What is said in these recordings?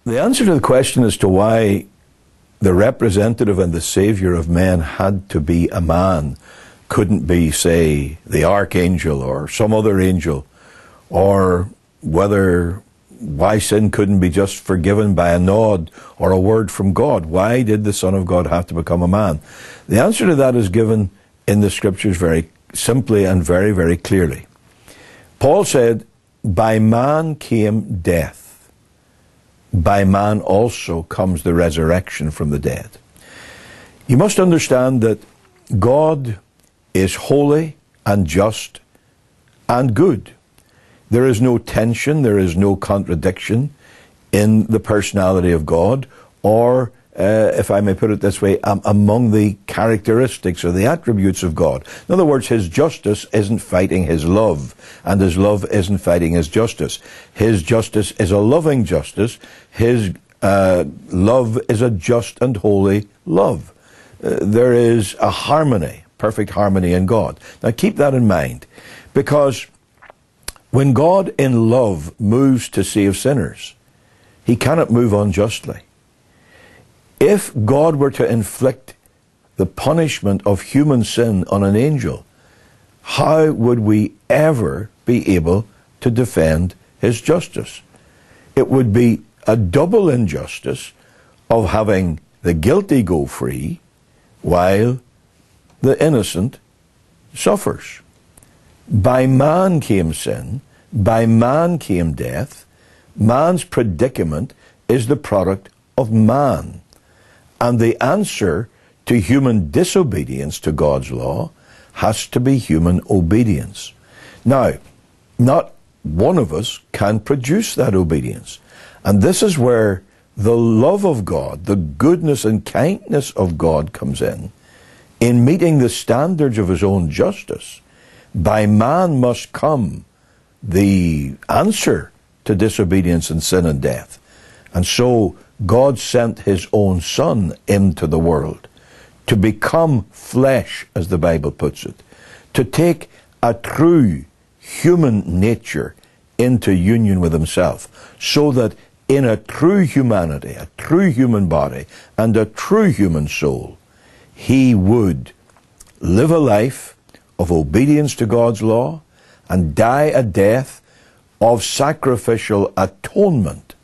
The answer to the question as to why the representative and the Savior of men had to be a man couldn't be, say, the archangel or some other angel, or why sin couldn't be just forgiven by a nod or a word from God. Why did the Son of God have to become a man? The answer to that is given in the Scriptures very simply and very, very clearly. Paul said, by man came death. By man also comes the resurrection from the dead. You must understand that God is holy and just and good. There is no tension, there is no contradiction in the personality of God, or, if I may put it this way, among the characteristics or the attributes of God. In other words, His justice isn't fighting His love, and His love isn't fighting His justice. His justice is a loving justice. His love is a just and holy love. There is a harmony, perfect harmony in God. Now keep that in mind, because when God in love moves to save sinners, He cannot move unjustly. If God were to inflict the punishment of human sin on an angel, how would we ever be able to defend His justice? It would be a double injustice of having the guilty go free while the innocent suffers. By man came sin, by man came death. Man's predicament is the product of man. And the answer to human disobedience to God's law has to be human obedience. Now, not one of us can produce that obedience. And this is where the love of God, the goodness and kindness of God comes in meeting the standards of His own justice. By man must come the answer to disobedience and sin and death. And so God sent His own Son into the world to become flesh, as the Bible puts it, to take a true human nature into union with Himself, so that in a true humanity, a true human body, and a true human soul, He would live a life of obedience to God's law and die a death of sacrificial atonement,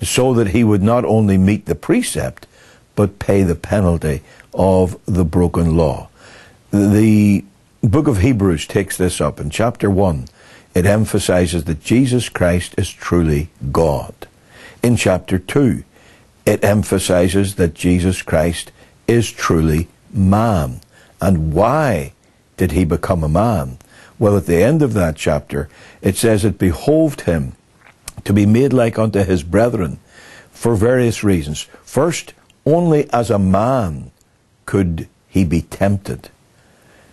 so that He would not only meet the precept, but pay the penalty of the broken law. The book of Hebrews takes this up. In chapter 1, it emphasizes that Jesus Christ is truly God. In chapter 2, it emphasizes that Jesus Christ is truly man. And why did He become a man? Well, at the end of that chapter, it says it behoved Him to be made like unto His brethren for various reasons. First, only as a man could He be tempted.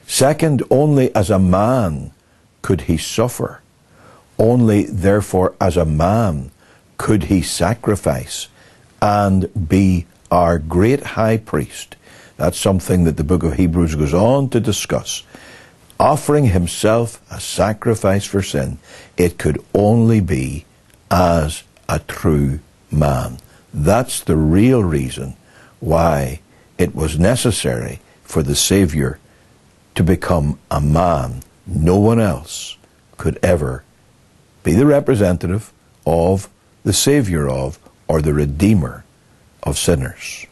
Second, only as a man could He suffer. Only, therefore, as a man could He sacrifice and be our great high priest. That's something that the book of Hebrews goes on to discuss. Offering Himself a sacrifice for sin, it could only be as a true man. That's the real reason why it was necessary for the Savior to become a man. No one else could ever be the representative of, the Savior of, or the Redeemer of sinners.